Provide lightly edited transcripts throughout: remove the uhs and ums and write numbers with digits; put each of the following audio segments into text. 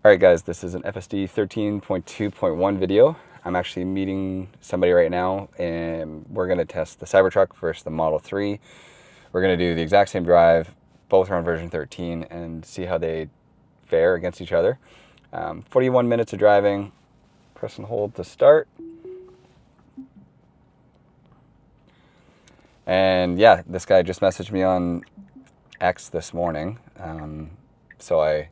Alright guys, this is an FSD 13.2.1 video. I'm actually meeting somebody right now and we're going to test the Cybertruck versus the Model 3. We're going to do the exact same drive, both are on version 13, and see how they fare against each other. 41 minutes of driving, press and hold to start. And yeah, this guy just messaged me on X this morning, so I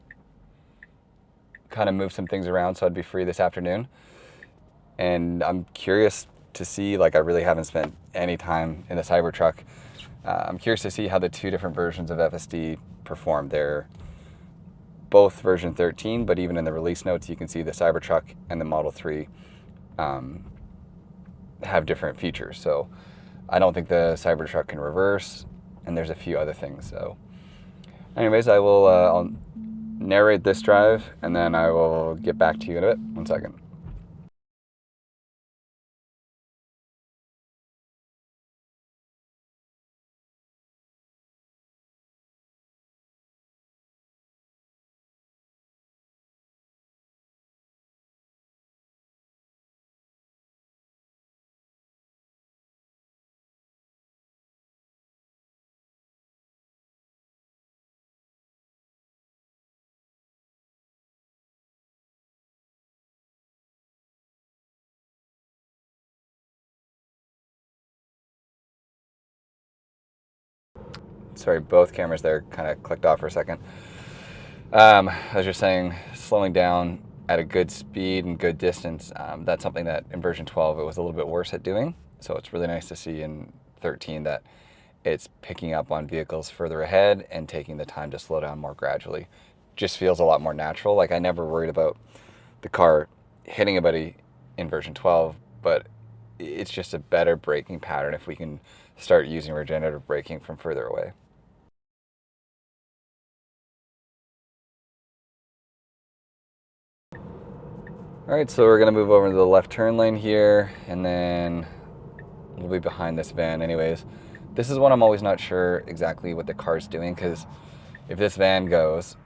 kind of moved some things around so I'd be free this afternoon. And I'm curious to see, like, I really haven't spent any time in the Cybertruck. I'm curious to see how the two different versions of FSD perform. They're both version 13, but even in the release notes, you can see the Cybertruck and the Model 3 have different features. So I don't think the Cybertruck can reverse, and there's a few other things. So anyways, I'll narrate this drive, and then I will get back to you in a bit. 1 second. Sorry, both cameras there kind of clicked off for a second. I was just saying, slowing down at a good speed and good distance, that's something that in version 12 it was a little bit worse at doing. So it's really nice to see in 13 that it's picking up on vehicles further ahead and taking the time to slow down more gradually. Just feels a lot more natural. Like, I never worried about the car hitting a buddy in version 12, but it's just a better braking pattern if we can start using regenerative braking from further away. All right, so we're gonna move over into the left turn lane here, and then we'll be behind this van anyways. This is one I'm always not sure exactly what the car's doing, because if this van goes,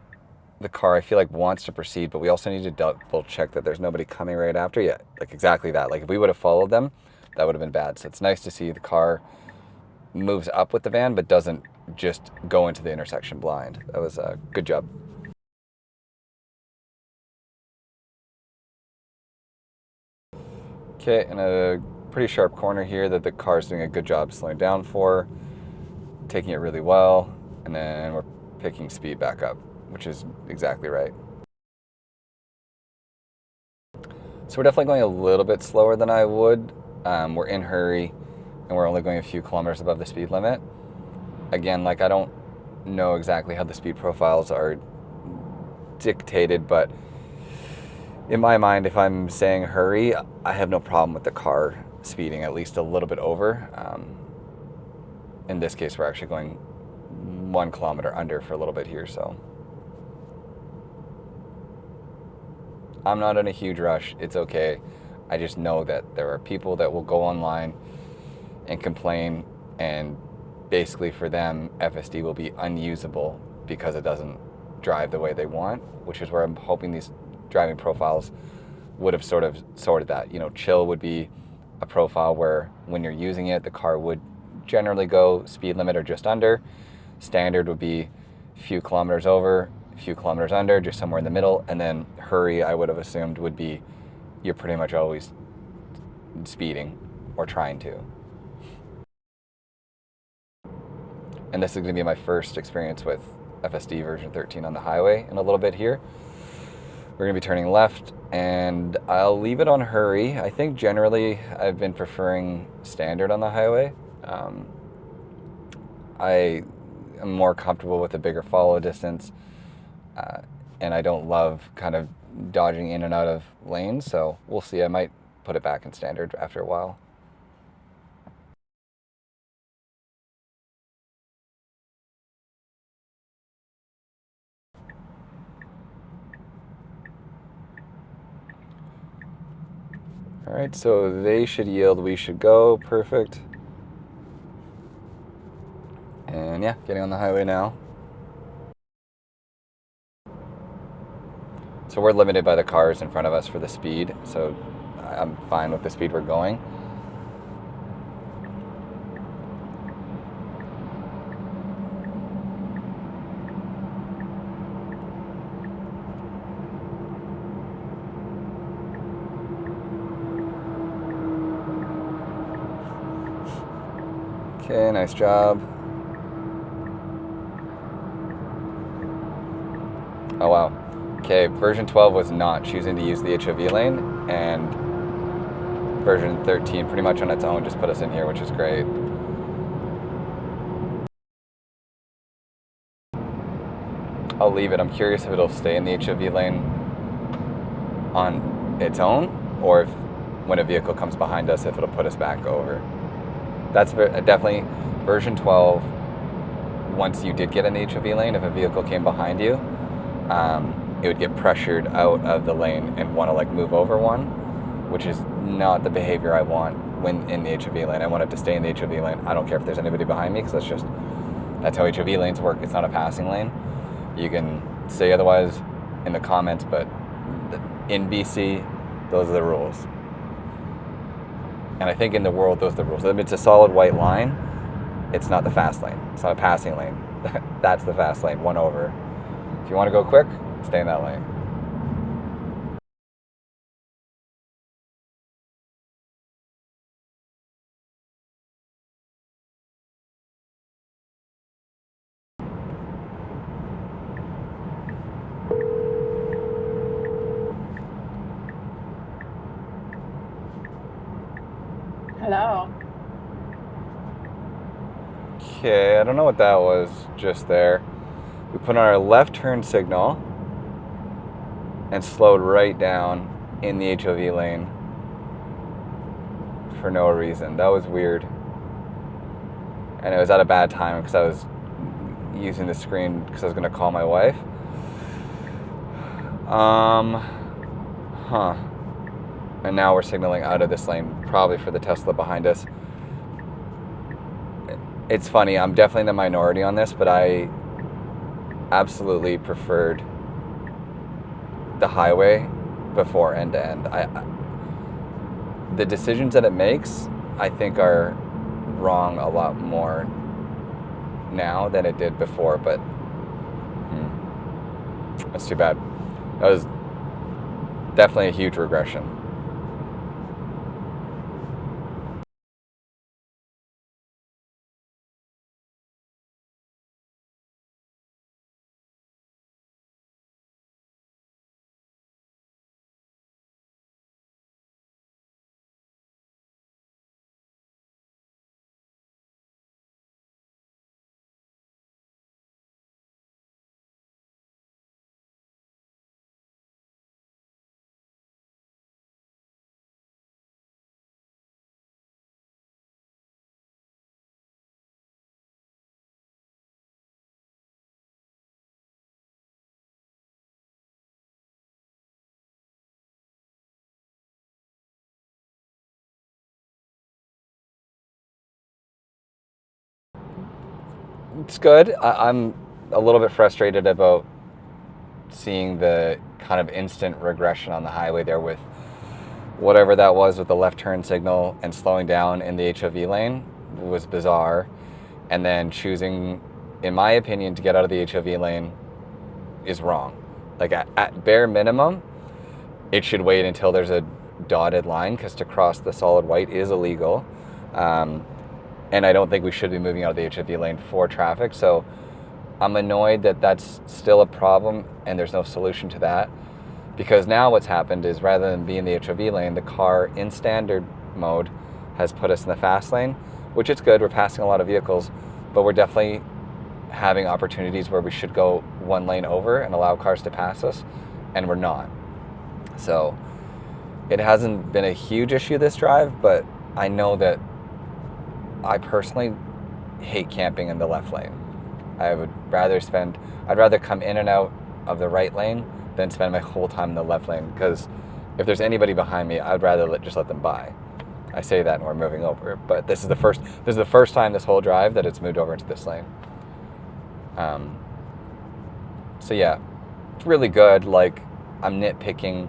the car, I feel like, wants to proceed, but we also need to double check that there's nobody coming right after yet. Like, exactly that. Like, if we would have followed them, that would have been bad. So it's nice to see the car moves up with the van, but doesn't just go into the intersection blind. That was a good job. Okay, in a pretty sharp corner here that the car's doing a good job slowing down for, taking it really well, and then we're picking speed back up, which is exactly right. So we're definitely going a little bit slower than I would. We're in hurry, and we're only going a few kilometers above the speed limit. Again, like, I don't know exactly how the speed profiles are dictated, but in my mind, if I'm saying hurry, I have no problem with the car speeding at least a little bit over. In this case, we're actually going 1 kilometer under for a little bit here, so I'm not in a huge rush. It's okay. I just know that there are people that will go online and complain, and basically for them, FSD will be unusable because it doesn't drive the way they want, which is where I'm hoping these driving profiles would have sort of sorted that. You know, chill would be a profile where when you're using it, the car would generally go speed limit or just under. Standard would be a few kilometers over, a few kilometers under, just somewhere in the middle. And then hurry, I would have assumed, would be you're pretty much always speeding or trying to. And this is going to be my first experience with FSD version 13 on the highway in a little bit here. We're going to be turning left, and I'll leave it on hurry. I think generally I've been preferring standard on the highway. I am more comfortable with a bigger follow distance, and I don't love kind of dodging in and out of lanes, so we'll see. I might put it back in standard after a while. All right, so they should yield, we should go. Perfect. And yeah, getting on the highway now. So So we're limited by the cars in front of us for the speed, so I'm fine with the speed we're going. Okay, nice job. Oh wow. Okay, version 12 was not choosing to use the HOV lane, and version 13 pretty much on its own just put us in here, which is great. I'll leave it. I'm curious if it'll stay in the HOV lane on its own, or if when a vehicle comes behind us, if it'll put us back over. That's definitely version 12. Once you did get in the HOV lane, if a vehicle came behind you, it would get pressured out of the lane and want to like move over one, which is not the behavior I want when in the HOV lane. I want it to stay in the HOV lane. I don't care if there's anybody behind me, because that's how HOV lanes work. It's not a passing lane. You can say otherwise in the comments, but in BC, those are the rules. And I think in the world, those are the rules. If it's a solid white line, it's not the fast lane. It's not a passing lane. That's the fast lane, one over. If you want to go quick, stay in that lane. Hello. Okay, I don't know what that was just there. We put on our left turn signal and slowed right down in the HOV lane for no reason. That was weird. And it was at a bad time because I was using the screen because I was going to call my wife. And now we're signaling out of this lane, probably for the Tesla behind us. It's funny, I'm definitely in the minority on this, but I absolutely preferred the highway before end to end. The decisions that it makes, I think, are wrong a lot more now than it did before, but that's too bad. That was definitely a huge regression. It's good. I'm a little bit frustrated about seeing the kind of instant regression on the highway there with whatever that was with the left turn signal and slowing down in the HOV lane. It was bizarre. And then choosing, in my opinion, to get out of the HOV lane is wrong. Like at bare minimum, it should wait until there's a dotted line, because to cross the solid white is illegal. And I don't think we should be moving out of the HOV lane for traffic. So I'm annoyed that that's still a problem and there's no solution to that. Because now what's happened is, rather than be in the HOV lane, the car in standard mode has put us in the fast lane, which is good. We're passing a lot of vehicles, but we're definitely having opportunities where we should go one lane over and allow cars to pass us, and we're not. So it hasn't been a huge issue this drive, but I know that I personally hate camping in the left lane. I'd rather come in and out of the right lane than spend my whole time in the left lane, because if there's anybody behind me, I'd rather just let them by. I say that and we're moving over, but this is the first time this whole drive that it's moved over into this lane. So yeah, it's really good. Like, I'm nitpicking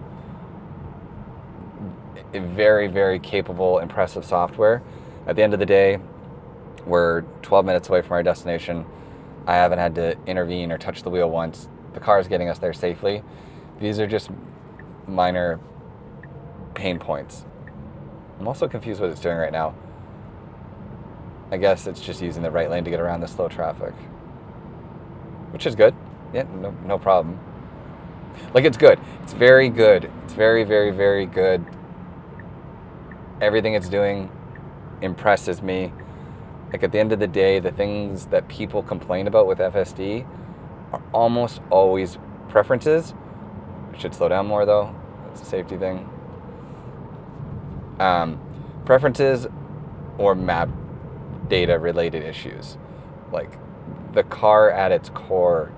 a very, very capable, impressive software. At the end of the day, we're 12 minutes away from our destination. I haven't had to intervene or touch the wheel once. The car is getting us there safely. These are just minor pain points. I'm also confused what it's doing right now. I guess it's just using the right lane to get around the slow traffic, which is good. Yeah, no problem. Like, it's good. It's very good. It's very, very, very good. Everything it's doing impresses me. Like, at the end of the day, the things that people complain about with FSD are almost always preferences. I should slow down more, though. That's a safety thing. Preferences or map data related issues. Like, the car at its core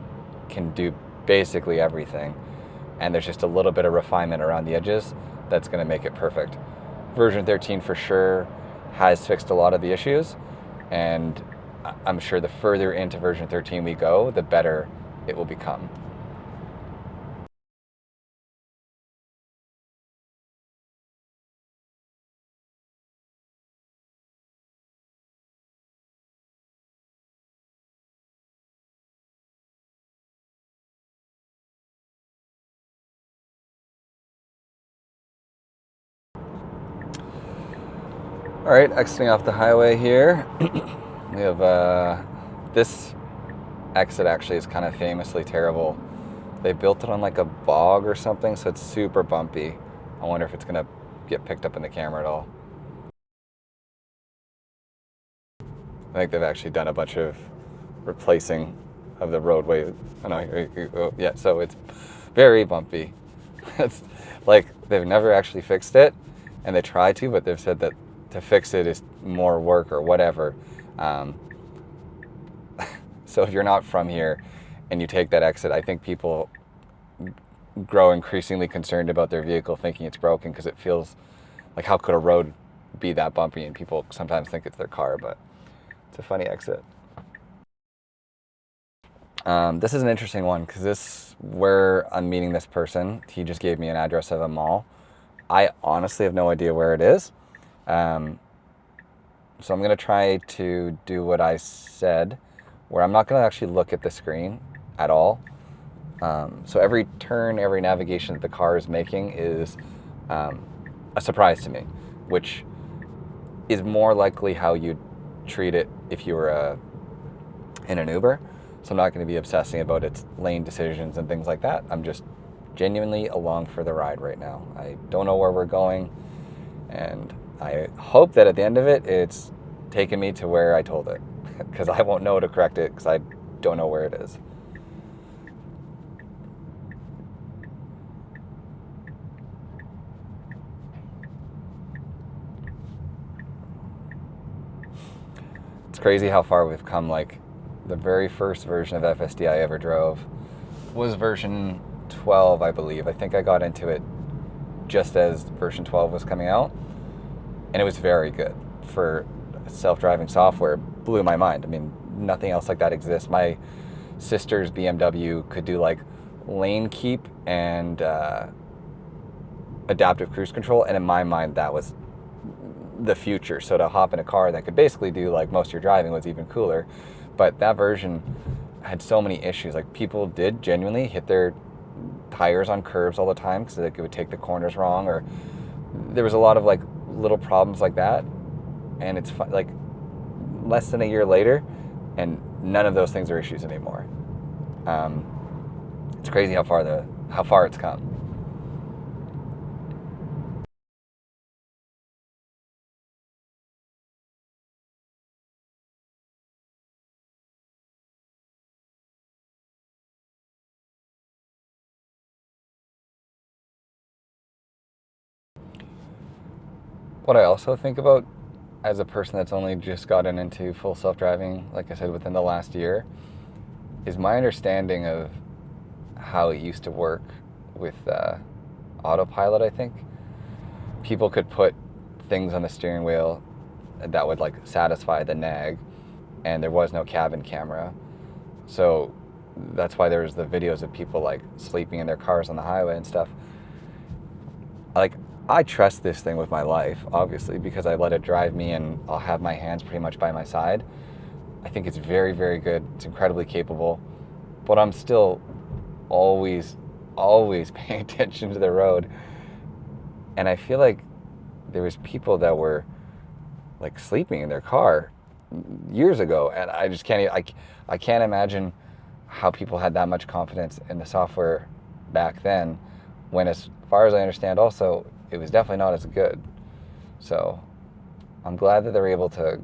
can do basically everything, and there's just a little bit of refinement around the edges that's going to make it perfect. Version 13 for sure has fixed a lot of the issues, and I'm sure the further into version 13 we go, the better it will become. All right, exiting off the highway here. We have this exit actually is kind of famously terrible. They built it on like a bog or something, so it's super bumpy. I wonder if it's gonna get picked up in the camera at all. I think they've actually done a bunch of replacing of the roadway. Oh no, yeah, so it's very bumpy. It's like they've never actually fixed it, and they try to, but they've said that to fix it is more work or whatever. So if you're not from here and you take that exit, I think people grow increasingly concerned about their vehicle, thinking it's broken, because it feels like, how could a road be that bumpy? And people sometimes think it's their car, but it's a funny exit. This is an interesting one, because this, where I'm meeting this person, he just gave me an address of a mall. I honestly have no idea where it is. So I'm going to try to do what I said, where I'm not going to actually look at the screen at all. So every turn, every navigation that the car is making is a surprise to me, which is more likely how you'd treat it if you were in an Uber. So I'm not going to be obsessing about its lane decisions and things like that. I'm just genuinely along for the ride right now. I don't know where we're going, and I hope that at the end of it, it's taken me to where I told it, because I won't know to correct it, because I don't know where it is. It's crazy how far we've come. Like, the very first version of FSD I ever drove was version 12, I believe. I think I got into it just as version 12 was coming out, and it was very good for self-driving software. Blew my mind. I mean, nothing else like that exists. My sister's BMW could do like lane keep and adaptive cruise control, and in my mind that was the future. So to hop in a car that could basically do like most of your driving was even cooler. But that version had so many issues. Like, people did genuinely hit their tires on curves all the time because it would take the corners wrong, or there was a lot of like little problems like that. And it's like less than a year later, and none of those things are issues anymore. It's crazy how far it's come. What I also think about as a person that's only just gotten into full self-driving, like I said, within the last year, is my understanding of how it used to work with AutoPilot. I think people could put things on the steering wheel that would like satisfy the nag, and there was no cabin camera. So that's why there's the videos of people like sleeping in their cars on the highway and stuff. Like, I trust this thing with my life, obviously, because I let it drive me and I'll have my hands pretty much by my side. I think it's very, very good. It's incredibly capable, but I'm still always paying attention to the road. And I feel like there was people that were like sleeping in their car years ago, and I just can't. I can't imagine how people had that much confidence in the software back then, when, as far as I understand, also it was definitely not as good. So I'm glad that they're able to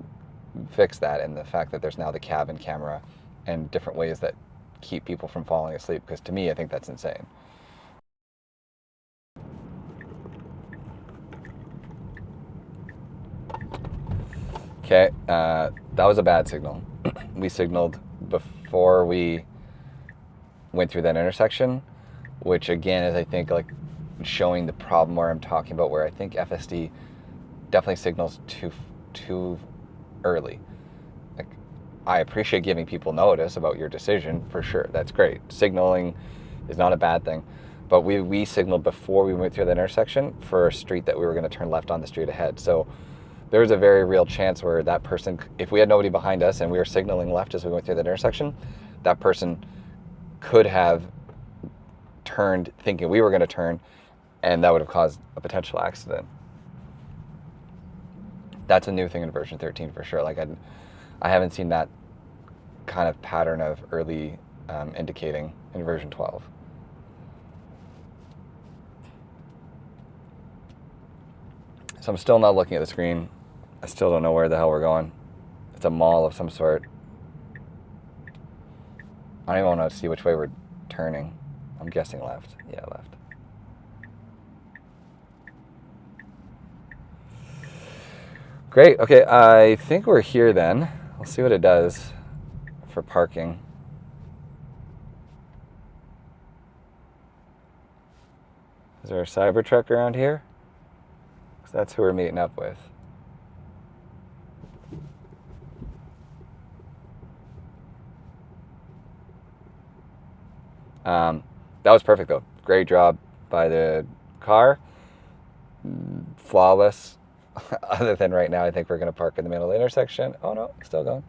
fix that, and the fact that there's now the cabin camera and different ways that keep people from falling asleep. Because to me, I think that's insane. Okay, that was a bad signal. We signaled before we went through that intersection, which again is, I think, like showing the problem where I'm talking about, where I think FSD definitely signals too early. Like, I appreciate giving people notice about your decision, for sure. That's great. Signaling is not a bad thing. But we signaled before we went through that intersection for a street that we were going to turn left on the street ahead. So there's a very real chance where that person, if we had nobody behind us and we were signaling left as we went through that intersection, that person could have turned thinking we were going to turn, and that would have caused a potential accident. That's a new thing in version 13 for sure. Like, I haven't seen that kind of pattern of early indicating in version 12. So I'm still not looking at the screen. I still don't know where the hell we're going. It's a mall of some sort. I don't even want to see which way we're turning. I'm guessing left. Yeah, left. Great. Okay, I think we're here then. We'll see what it does for parking. Is there a Cybertruck around here? Because that's who we're meeting up with. That was perfect though. Great job by the car. Flawless. Other than right now, I think we're going to park in the middle of the intersection. Oh no, still going.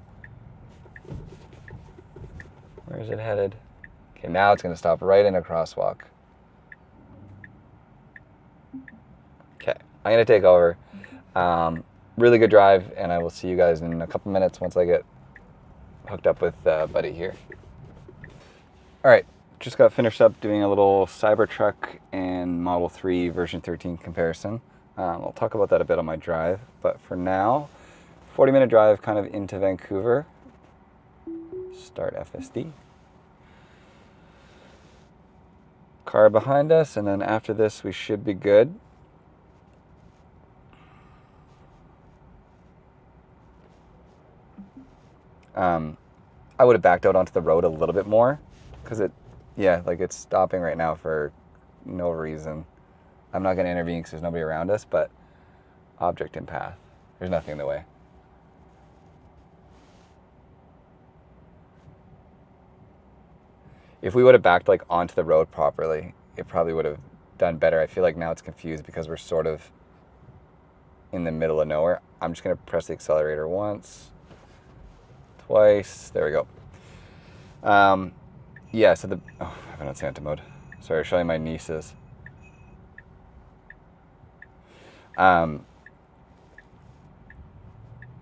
Where is it headed? Okay, now it's going to stop right in a crosswalk. Okay, I'm going to take over. Really good drive, and I will see you guys in a couple minutes once I get hooked up with Buddy here. All right, just got finished up doing a little Cybertruck and Model 3 version 13 comparison. I'll talk about that a bit on my drive, but for now, 40-minute drive kind of into Vancouver. Start FSD. Car behind us, and then after this we should be good. I would have backed out onto the road a little bit more, because it's stopping right now for no reason. I'm not going to intervene because there's nobody around us, but object in path. There's nothing in the way. If we would have backed like onto the road properly, it probably would have done better. I feel like now it's confused because we're sort of in the middle of nowhere. I'm just going to press the accelerator once, twice. There we go. Yeah, so I have it on Santa mode. Sorry, showing my nieces. The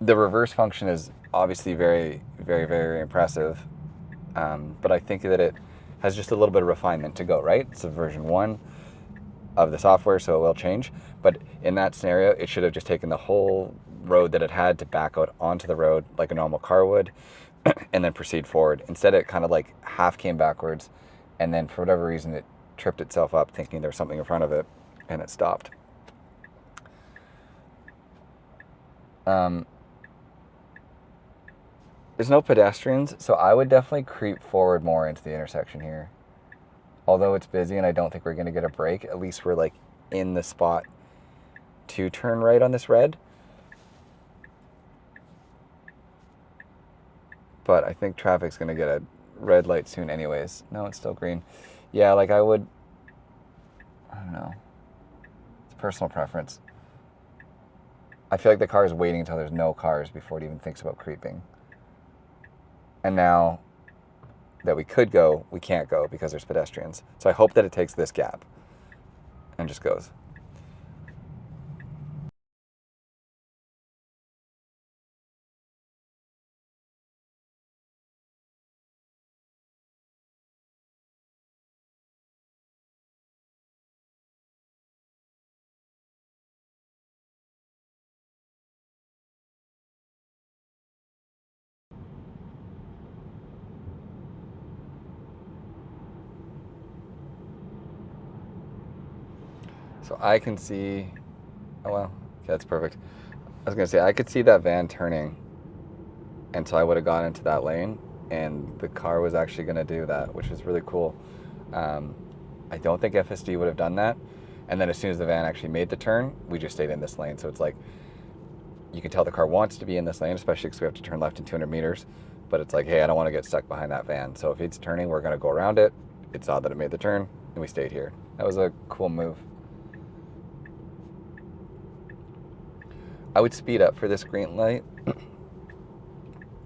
reverse function is obviously very, very, very impressive, but I think that it has just a little bit of refinement to go, right? It's a version 1 of the software, so it will change. But in that scenario, it should have just taken the whole road that it had to back out onto the road like a normal car would, and then proceed forward. Instead, it kind of like half came backwards, and then for whatever reason, it tripped itself up thinking there was something in front of it, and it stopped. There's no pedestrians, so I would definitely creep forward more into the intersection here. Although it's busy and I don't think we're going to get a break, at least we're like in the spot to turn right on this red. But I think traffic's going to get a red light soon anyways. No, it's still green. Yeah, like I don't know. It's personal preference. I feel like the car is waiting until there's no cars before it even thinks about creeping. And now that we could go, we can't go because there's pedestrians. So I hope that it takes this gap and just goes. So I can see, oh well, okay, that's perfect. I was gonna say, I could see that van turning, and so I would have gone into that lane, and the car was actually gonna do that, which was really cool. I don't think FSD would have done that. And then as soon as the van actually made the turn, we just stayed in this lane. So it's like, you can tell the car wants to be in this lane, especially because we have to turn left in 200 meters. But it's like, hey, I don't want to get stuck behind that van. So if it's turning, we're going to go around it. It saw that it made the turn, and we stayed here. That was a cool move. I would speed up for this green light.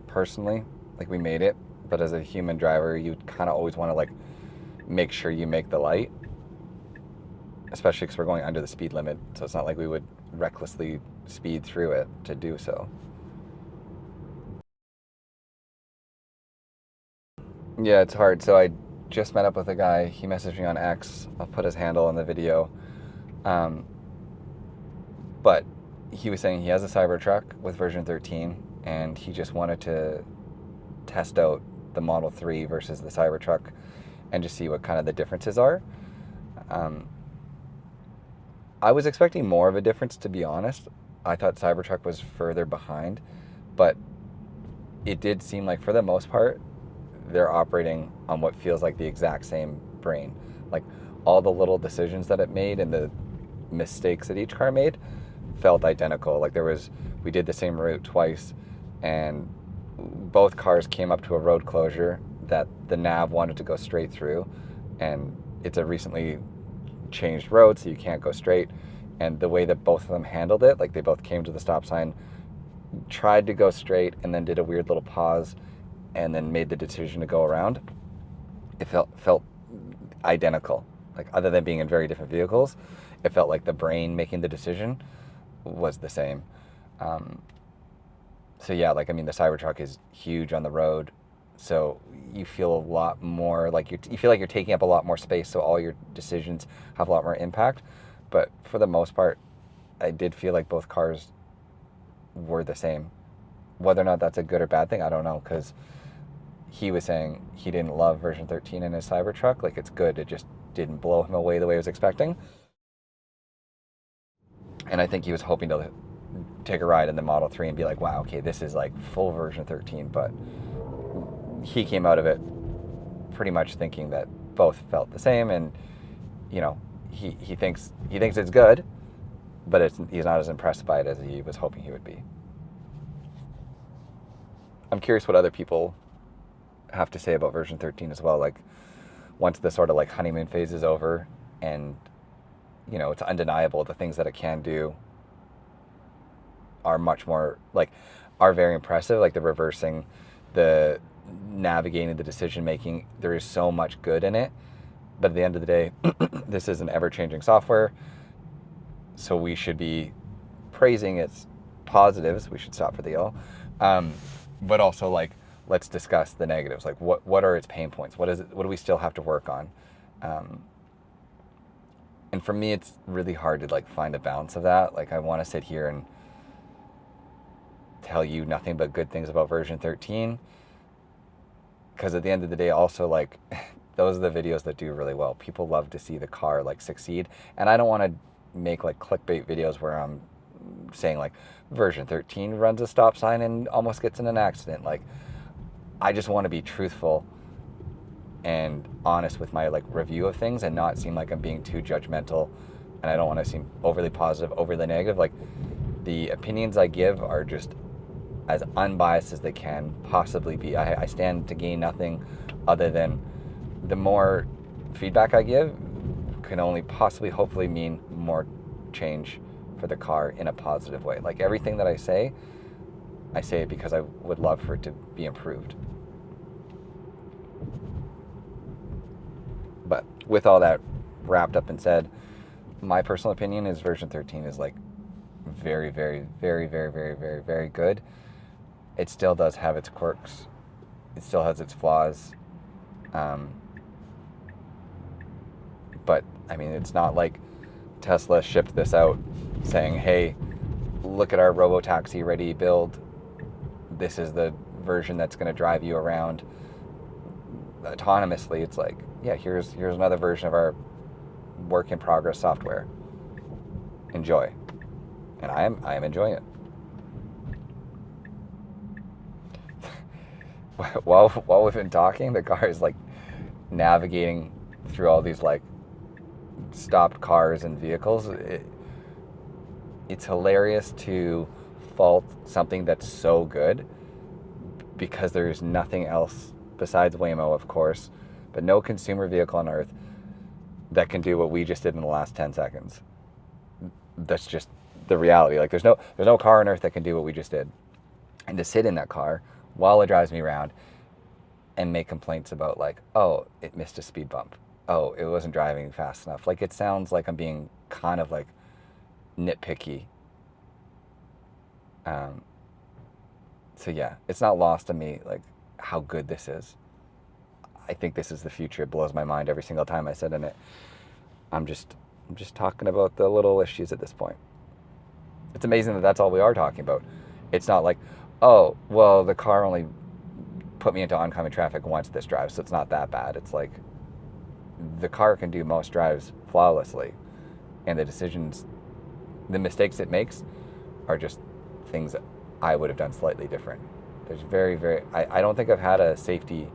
Personally, like we made it. But as a human driver, you kind of always want to like make sure you make the light. Especially because we're going under the speed limit. So it's not like we would recklessly speed through it to do so. Yeah, it's hard. So I just met up with a guy. He messaged me on X. I'll put his handle in the video. But he was saying he has a Cybertruck with version 13, and he just wanted to test out the Model 3 versus the Cybertruck and just see what kind of the differences are. I was expecting more of a difference, to be honest. I thought Cybertruck was further behind, but it did seem like, for the most part, they're operating on what feels like the exact same brain. Like, all the little decisions that it made and the mistakes that each car made felt identical. Like, we did the same route twice, and both cars came up to a road closure that the nav wanted to go straight through, and it's a recently changed road, so you can't go straight. And the way that both of them handled it, like they both came to the stop sign, tried to go straight, and then did a weird little pause, and then made the decision to go around. It felt identical. Like, other than being in very different vehicles, it felt like the brain making the decision was the same. So yeah, like, I mean, the Cybertruck is huge on the road, so you feel a lot more like you feel like you're taking up a lot more space, so all your decisions have a lot more impact. But for the most part, I did feel like both cars were the same. Whether or not that's a good or bad thing, I don't know, because he was saying he didn't love version 13 in his Cybertruck. Like, it's good, it just didn't blow him away the way he was expecting. And I think he was hoping to take a ride in the Model 3 and be like, wow, okay, this is like full version 13. But he came out of it pretty much thinking that both felt the same, and you know, he thinks it's good, but he's not as impressed by it as he was hoping he would be. I'm curious what other people have to say about version 13 as well. Like, once the sort of like honeymoon phase is over, and you know, it's undeniable the things that it can do are much more like, are very impressive. Like the reversing, the navigating, the decision making, there is so much good in it. But at the end of the day, this is an ever-changing software, so we should be praising its positives. We should stop for the L. But also, like, let's discuss the negatives. Like, what are its pain points? What do we still have to work on? And for me, it's really hard to like find a balance of that. Like, I want to sit here and tell you nothing but good things about version 13, because at the end of the day, also, like, those are the videos that do really well. People love to see the car like succeed, and I don't want to make like clickbait videos where I'm saying like version 13 runs a stop sign and almost gets in an accident. Like, I just want to be truthful and honest with my like review of things, and not seem like I'm being too judgmental, and I don't want to seem overly positive, overly negative. Like, the opinions I give are just as unbiased as they can possibly be. I stand to gain nothing other than the more feedback I give can only possibly, hopefully mean more change for the car in a positive way. Like everything that I say it because I would love for it to be improved. But with all that wrapped up and said, my personal opinion is version 13 is like very, very, very, very, very, very, very good. It still does have its quirks. It still has its flaws. But I mean, it's not like Tesla shipped this out saying, hey, look at our robotaxi ready build. This is the version that's going to drive you around autonomously. It's like, yeah, here's another version of our work in progress software. Enjoy. And I am enjoying it. While we've been talking, the car is like navigating through all these like stopped cars and vehicles. It's hilarious to fault something that's so good because there's nothing else besides Waymo, of course, but no consumer vehicle on earth that can do what we just did in the last 10 seconds. That's just the reality. Like there's no car on earth that can do what we just did. And to sit in that car while it drives me around and make complaints about like, oh, it missed a speed bump. Oh, it wasn't driving fast enough. Like it sounds like I'm being kind of like nitpicky. So yeah, it's not lost on me like how good this is. I think this is the future. It blows my mind every single time I sit in it. I'm just talking about the little issues at this point. It's amazing that that's all we are talking about. It's not like, oh, well, the car only put me into oncoming traffic once this drive, so it's not that bad. It's like the car can do most drives flawlessly, and the mistakes it makes are just things that I would have done slightly different. There's I don't think I've had a safety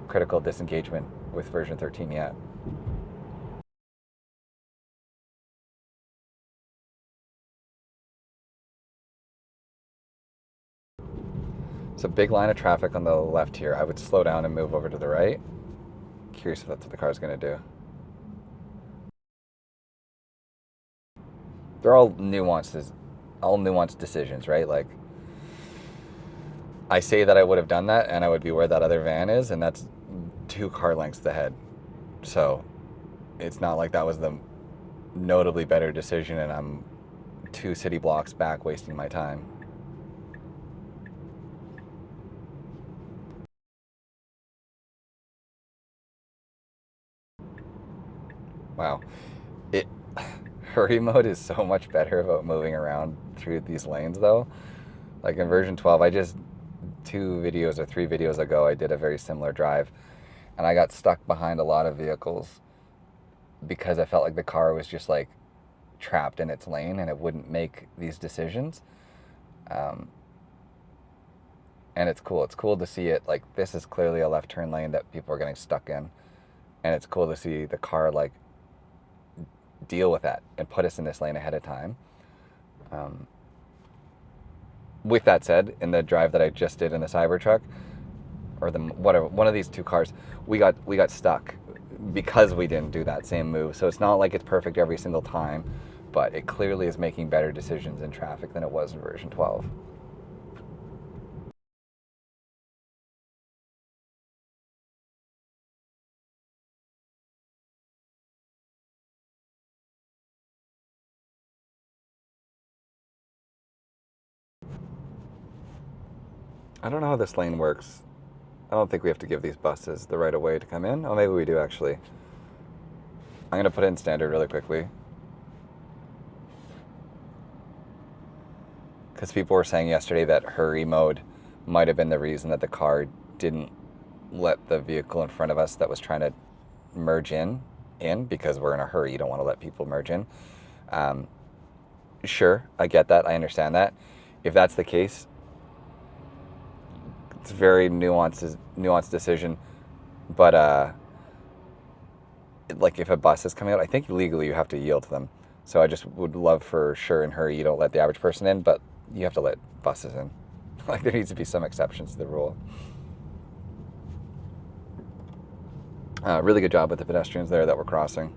critical disengagement with version 13 yet. So big line of traffic on the left here. I would slow down and move over to the right. Curious if that's what the car's going to do. They're all nuanced decisions, right? Like I say that I would have done that and I would be where that other van is, and that's 2 car lengths ahead. So it's not like that was the notably better decision and I'm 2 city blocks back wasting my time. Wow. Hurry mode is so much better about moving around through these lanes though. Like in version 12, I just 2 videos or 3 videos ago, I did a very similar drive and I got stuck behind a lot of vehicles because I felt like the car was just like trapped in its lane and it wouldn't make these decisions. And it's cool. It's cool to see it like this is clearly a left turn lane that people are getting stuck in. And it's cool to see the car like deal with that and put us in this lane ahead of time. With that said, in the drive that I just did in the Cybertruck, or one of these 2 cars, we got stuck because we didn't do that same move. So it's not like it's perfect every single time, but it clearly is making better decisions in traffic than it was in version 12. I don't know how this lane works. I don't think we have to give these buses the right of way to come in. Oh, maybe we do actually. I'm going to put it in standard really quickly. Because people were saying yesterday that hurry mode might have been the reason that the car didn't let the vehicle in front of us that was trying to merge in because we're in a hurry. You don't want to let people merge in. Sure, I get that. I understand that. If that's the case, it's a very nuanced decision. But like if a bus is coming out, I think legally you have to yield to them. So I just would love for sure in hurry you don't let the average person in, but you have to let buses in. Like there needs to be some exceptions to the rule. Really good job with the pedestrians there that were crossing.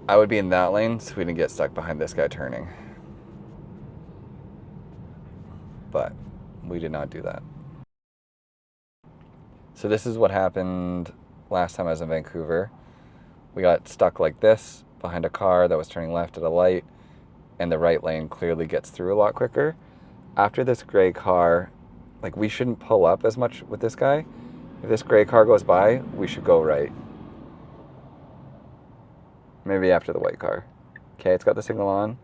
I would be in that lane so we didn't get stuck behind this guy turning. But we did not do that. So this is what happened last time I was in Vancouver. We got stuck like this behind a car that was turning left at a light, and the right lane clearly gets through a lot quicker. After this gray car, like, we shouldn't pull up as much with this guy. If this gray car goes by, we should go right. Maybe after the white car. Okay, it's got the signal on.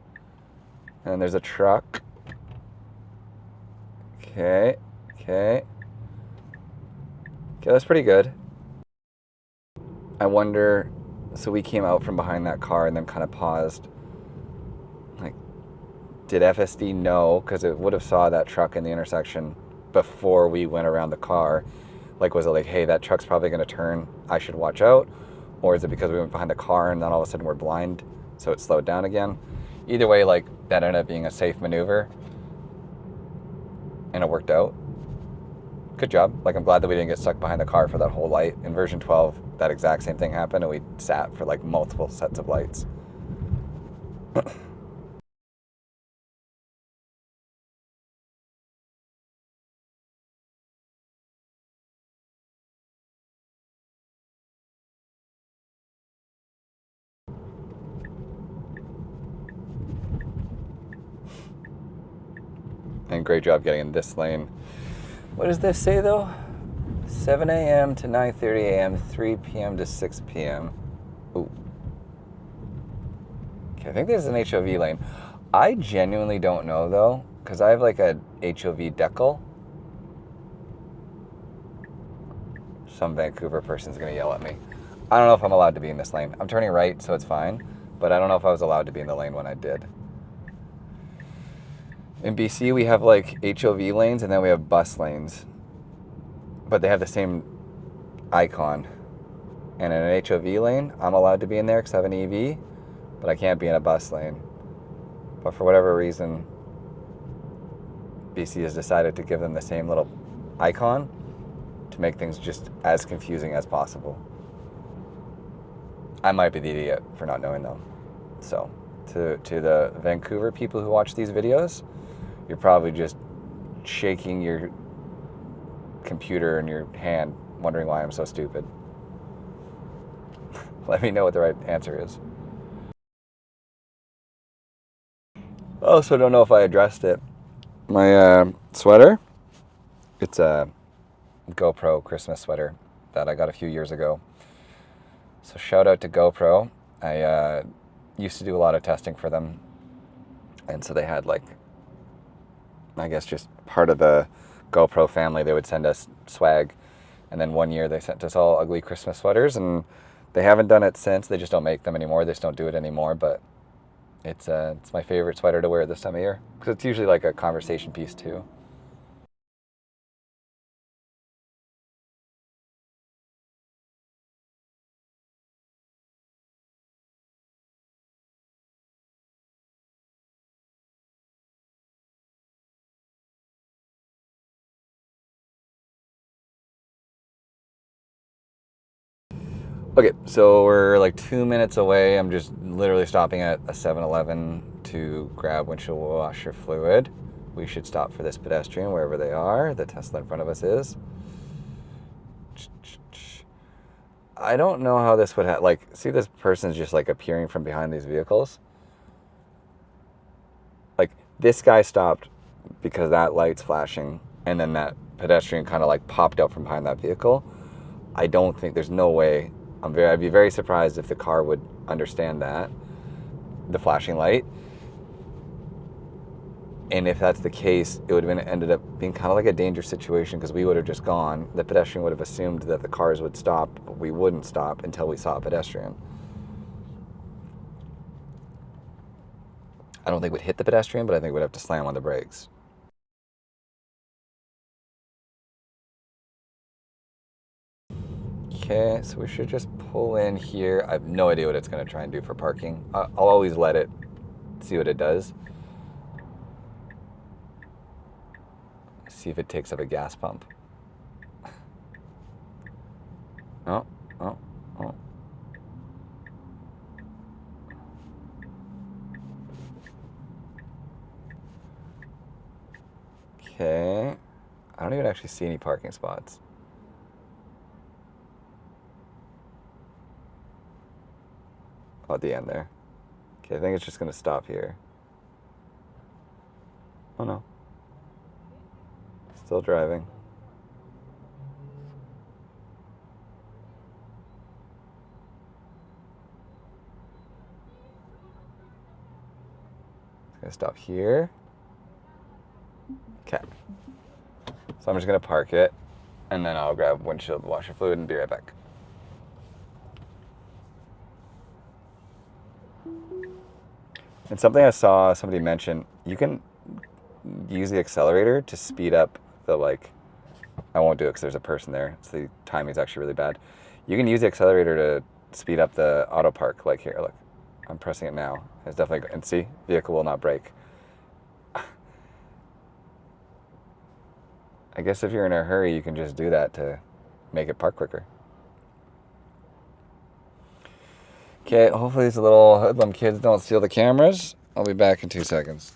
And there's a truck. Okay, okay. Okay, that's pretty good. I wonder, so we came out from behind that car and then kind of paused. Like, did FSD know? Because it would have saw that truck in the intersection before we went around the car. Like, was it like, hey, that truck's probably going to turn, I should watch out? Or is it because we went behind the car and then all of a sudden we're blind, so it slowed down again? Either way, like, that ended up being a safe maneuver, and it worked out. Good job. Like, I'm glad that we didn't get stuck behind the car for that whole light. In version 12, that exact same thing happened, and we sat for like multiple sets of lights. And great job getting in this lane. What does this say though? 7 a.m. to 9:30 a.m., 3 p.m. to 6 p.m. Ooh. Okay, I think there's an HOV lane. I genuinely don't know though, because I have like a HOV decal. Some Vancouver person's gonna yell at me. I don't know if I'm allowed to be in this lane. I'm turning right, so it's fine, but I don't know if I was allowed to be in the lane when I did. In BC, we have like HOV lanes and then we have bus lanes, but they have the same icon. And in an HOV lane, I'm allowed to be in there because I have an EV, but I can't be in a bus lane. But for whatever reason, BC has decided to give them the same little icon to make things just as confusing as possible. I might be the idiot for not knowing though. So, to the Vancouver people who watch these videos, you're probably just shaking your computer in your hand, wondering why I'm so stupid. Let me know what the right answer is. I also don't know if I addressed it. My sweater, it's a GoPro Christmas sweater that I got a few years ago. So shout out to GoPro. I used to do a lot of testing for them. And so they had like, I guess just part of the GoPro family, they would send us swag. And then one year they sent us all ugly Christmas sweaters, and they haven't done it since. They just don't make them anymore. They just don't do it anymore. But it's my favorite sweater to wear this time of year, because it's usually like a conversation piece too. Okay, so we're like 2 minutes away. I'm just literally stopping at a 7-Eleven to grab windshield washer fluid. We should stop for this pedestrian wherever they are. The Tesla in front of us is. I don't know how this would like, see, this person's just like appearing from behind these vehicles. Like, this guy stopped because that light's flashing, and then that pedestrian kind of like popped out from behind that vehicle. I don't think, there's no way. I'd be very surprised if the car would understand that, the flashing light. And if that's the case, it would have ended up being kind of like a dangerous situation, because we would have just gone. The pedestrian would have assumed that the cars would stop, but we wouldn't stop until we saw a pedestrian. I don't think we'd hit the pedestrian, but I think we'd have to slam on the brakes. Okay, so we should just pull in here. I have no idea what it's going to try and do for parking. I'll always let it see what it does. See if it takes up a gas pump. Oh, oh, oh. Okay. I don't even actually see any parking spots. Oh, at the end there. Okay, I think it's just going to stop here. Oh no. Still driving. It's going to stop here. Okay. So I'm just going to park it, and then I'll grab windshield washer fluid and be right back. And something I saw somebody mention, you can use the accelerator to speed up the, like, I won't do it because there's a person there. So the timing's actually really bad. You can use the accelerator to speed up the auto park. Like here, look, I'm pressing it now. It's definitely, and see, vehicle will not brake. I guess if you're in a hurry, you can just do that to make it park quicker. Okay, hopefully these little hoodlum kids don't steal the cameras. I'll be back in 2 seconds.